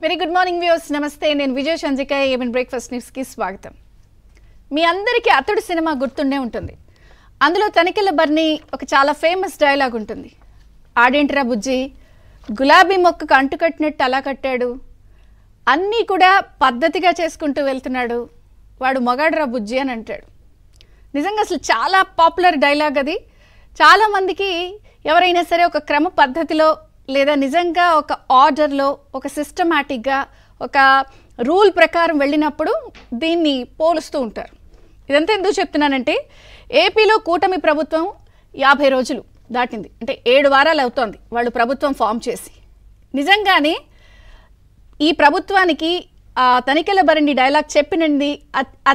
Very good morning viewers, నమస్తే. నేను విజయ సంజిక. ఏమన్ బ్రేక్ఫాస్ట్ న్యూస్కి స్వాగతం. మీ అందరికీ అతడు సినిమా గుర్తుండే ఉంటుంది. అందులో తనికెళ్ళ బర్ని ఒక చాలా ఫేమస్ డైలాగ్ ఉంటుంది. ఆడేంట్రా బుజ్జి, గులాబీ మొక్కకు అంటుకట్టినట్టు అలా కట్టాడు, అన్నీ కూడా పద్ధతిగా చేసుకుంటూ వెళ్తున్నాడు, వాడు మగాడ్రా బుజ్జి అని అంటాడు. నిజంగా అసలు చాలా పాపులర్ డైలాగ్ అది. చాలామందికి ఎవరైనా సరే ఒక క్రమ పద్ధతిలో లేదా నిజంగా ఒక ఆర్డర్లో ఒక సిస్టమాటిక్గా ఒక రూల్ ప్రకారం వెళ్ళినప్పుడు దీన్ని పోలుస్తూ ఉంటారు. ఇదంతా ఎందుకు చెప్తున్నానంటే, ఏపీలో కూటమి ప్రభుత్వం 50 రోజులు దాటింది. అంటే 7 వారాలు అవుతోంది వాళ్ళు ప్రభుత్వం ఫామ్ చేసి. నిజంగానే ఈ ప్రభుత్వానికి తనికెళ్ళ బరండి డైలాగ్ చెప్పినండి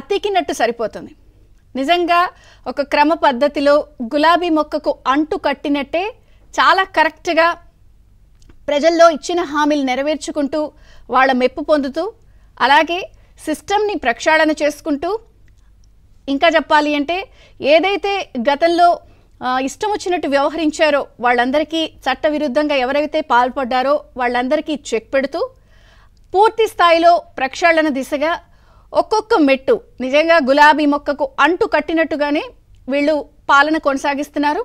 అతికినట్టు సరిపోతుంది. నిజంగా ఒక క్రమ పద్ధతిలో గులాబీ మొక్కకు అంటు కట్టినట్టే చాలా కరెక్ట్గా ప్రజల్లో ఇచ్చిన హామీలు నెరవేర్చుకుంటూ వాళ్ళ మెప్పు పొందుతూ, అలాగే సిస్టమ్ని ప్రక్షాళన చేసుకుంటూ, ఇంకా చెప్పాలి అంటే ఏదైతే గతంలో ఇష్టం వచ్చినట్టు వ్యవహరించారో వాళ్ళందరికీ చట్టవిరుద్ధంగా ఎవరైతే పాల్పడ్డారో వాళ్ళందరికీ చెక్ పెడుతూ పూర్తి స్థాయిలో ప్రక్షాళన దిశగా ఒక్కొక్క మెట్టు నిజంగా గులాబీ మొక్కకు అంటు కట్టినట్టుగానే వీళ్ళు పాలన కొనసాగిస్తున్నారు.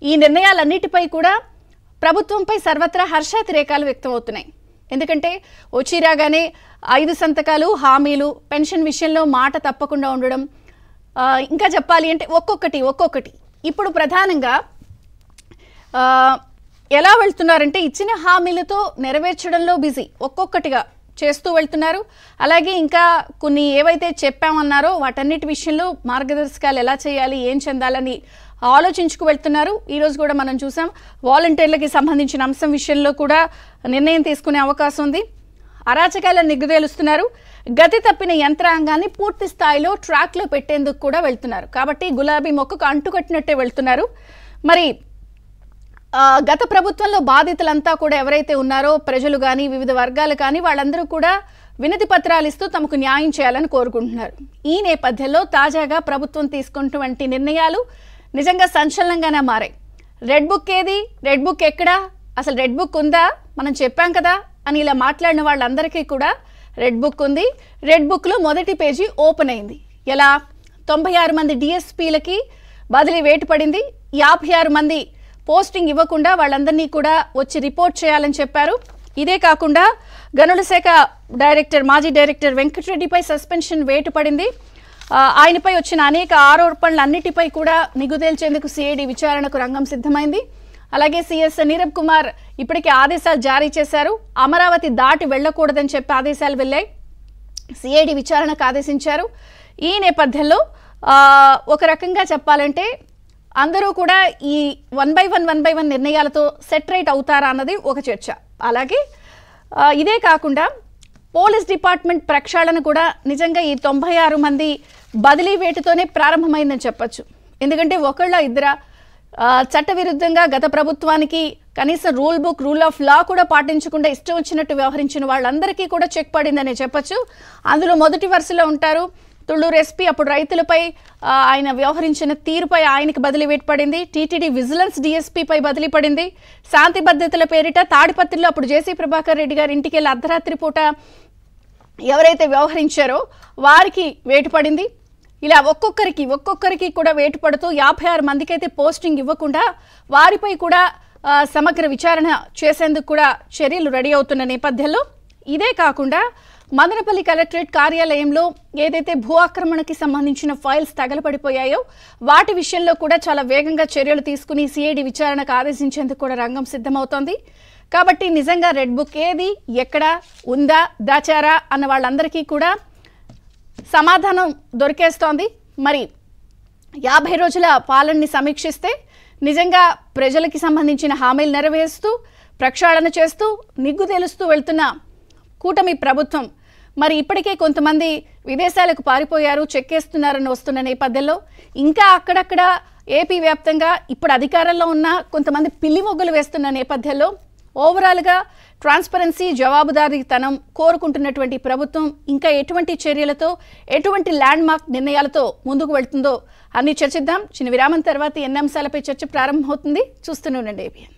ఈ నిర్ణయాలన్నిటిపై కూడా ప్రభుత్వంపై సర్వత్రా హర్షాతిరేకాలు వ్యక్తమవుతున్నాయి. ఎందుకంటే వచ్చి రాగానే 5 సంతకాలు, హామీలు, పెన్షన్ విషయంలో మాట తప్పకుండా ఉండడం, ఇంకా చెప్పాలి అంటే ఒక్కొక్కటి ఇప్పుడు ప్రధానంగా ఎలా వెళ్తున్నారంటే ఇచ్చిన హామీలతో నెరవేర్చడంలో బిజీ, ఒక్కొక్కటిగా చేస్తూ వెళ్తున్నారు. అలాగే ఇంకా కొన్ని ఏవైతే చెప్పామన్నారో వాటన్నిటి విషయంలో మార్గదర్శకాలు ఎలా చేయాలి, ఏం చెందాలని ఆలోచించుకు వెళ్తున్నారు. ఈరోజు కూడా మనం చూసాం, వాలంటీర్లకి సంబంధించిన అంశం విషయంలో కూడా నిర్ణయం తీసుకునే అవకాశం ఉంది. అరాచకాలను నిగ్గుదేలుస్తున్నారు. గతి తప్పిన యంత్రాంగాన్ని పూర్తి స్థాయిలో ట్రాక్లో పెట్టేందుకు కూడా వెళ్తున్నారు. కాబట్టి గులాబీ మొక్కకు అంటుకట్టినట్టే వెళ్తున్నారు. మరి గత ప్రభుత్వంలో బాధితులంతా కూడా ఎవరైతే ఉన్నారో ప్రజలు కానీ వివిధ వర్గాలు కానీ వాళ్ళందరూ కూడా వినతి పత్రాలు ఇస్తూ తమకు న్యాయం చేయాలని కోరుకుంటున్నారు. ఈ నేపథ్యంలో తాజాగా ప్రభుత్వం తీసుకున్నటువంటి నిర్ణయాలు నిజంగా సంచలనంగానే మారాయి. రెడ్ బుక్ ఏది, రెడ్ బుక్ ఎక్కడా, అసలు రెడ్ బుక్ ఉందా, మనం చెప్పాం కదా అని ఇలా మాట్లాడిన వాళ్ళందరికీ కూడా రెడ్ బుక్ ఉంది. రెడ్ బుక్లో మొదటి పేజీ ఓపెన్ అయింది. ఎలా 96 మంది డిఎస్పీలకి బదిలీ వేటు పడింది. 56 మంది పోస్టింగ్ ఇవ్వకుండా వాళ్ళందరినీ కూడా వచ్చి రిపోర్ట్ చేయాలని చెప్పారు. ఇదే కాకుండా గనుల శాఖ మాజీ డైరెక్టర్ వెంకటరెడ్డిపై సస్పెన్షన్ వేటు పడింది. ఆయనపై వచ్చిన అనేక ఆరోపణలన్నిటిపై కూడా నిగుదేల్చేందుకు సిఐడి విచారణకు రంగం సిద్ధమైంది. అలాగే సిఎస్ నీరబ్ కుమార్ ఇప్పటికే ఆదేశాలు జారీ చేశారు. అమరావతి దాటి వెళ్లకూడదని చెప్పి ఆదేశాలు వెళ్ళాయి. సిఐడి విచారణకు ఆదేశించారు. ఈ నేపథ్యంలో ఒక రకంగా చెప్పాలంటే అందరూ కూడా ఈ 1 by 1 నిర్ణయాలతో సెటరేట్ అవుతారా అన్నది ఒక చర్చ. అలాగే ఇదే కాకుండా పోలీస్ డిపార్ట్మెంట్ ప్రక్షాళన కూడా నిజంగా ఈ 96 మంది బదిలీ వేటుతోనే ప్రారంభమైందని చెప్పచ్చు. ఎందుకంటే ఒకళ్ళ ఇద్దర చట్టవిరుద్ధంగా గత ప్రభుత్వానికి కనీసం రూల్ ఆఫ్ లా కూడా పాటించకుండా ఇష్టం వచ్చినట్టు వ్యవహరించిన వాళ్ళందరికీ కూడా చెక్ పడిందనే చెప్పచ్చు. అందులో మొదటి వరుసలో ఉంటారు తుళ్ళూరు ఎస్పీ. అప్పుడు రైతులపై ఆయన వ్యవహరించిన తీరుపై ఆయనకి బదిలీ వేటు పడింది. టీటీడీ విజిలెన్స్ డిఎస్పీపై బదిలీ పడింది. శాంతి భద్రతల పేరిట తాడిపత్రిలో అప్పుడు జేసీ ప్రభాకర్ రెడ్డి గారి ఇంటికి వెళ్ళి అర్ధరాత్రి పూట ఎవరైతే వ్యవహరించారో వారికి వేటు పడింది. ఇలా ఒక్కొక్కరికి కూడా వేటు పడుతూ 56 మందికి అయితే పోస్టింగ్ ఇవ్వకుండా వారిపై కూడా సమగ్ర విచారణ చేసేందుకు కూడా చర్యలు రెడీ అవుతున్న నేపథ్యంలో, ఇదే కాకుండా మదనపల్లి కలెక్టరేట్ కార్యాలయంలో ఏదైతే భూ ఆక్రమణకి సంబంధించిన ఫైల్స్ తగలపడిపోయాయో వాటి విషయంలో కూడా చాలా వేగంగా చర్యలు తీసుకుని సిఐడి విచారణకు ఆదేశించేందుకు కూడా రంగం సిద్ధమవుతోంది. కాబట్టి నిజంగా రెడ్ బుక్ ఏది, ఎక్కడ ఉందా, దాచారా అన్న వాళ్ళందరికీ కూడా సమాధానం దొరికేస్తోంది. మరి 50 రోజుల పాలనని సమీక్షిస్తే నిజంగా ప్రజలకి సంబంధించిన హామీలు నెరవేరుస్తూ ప్రక్షాళన చేస్తూ నిగ్గు తేలుస్తూ వెళ్తున్న కూటమి ప్రభుత్వం మరి ఇప్పటికే కొంతమంది విదేశాలకు పారిపోయారు, చెక్కేస్తున్నారని వస్తున్న నేపథ్యంలో ఇంకా అక్కడక్కడ ఏపీ వ్యాప్తంగా ఇప్పుడు అధికారంలో ఉన్న కొంతమంది పిల్లి మొగ్గులు వేస్తున్న నేపథ్యంలో ఓవరాల్గా ట్రాన్స్పరెన్సీ, జవాబుదారీతనం కోరుకుంటున్నటువంటి ప్రభుత్వం ఇంకా ఎటువంటి చర్యలతో, ఎటువంటి ల్యాండ్ మార్క్ నిర్ణయాలతో ముందుకు వెళ్తుందో అన్ని చర్చిద్దాం. చిన్న విరామం తర్వాత ఎన్ని అంశాలపై చర్చ ప్రారంభమవుతుంది చూస్తూనే ఉండండి ఏబిఎన్.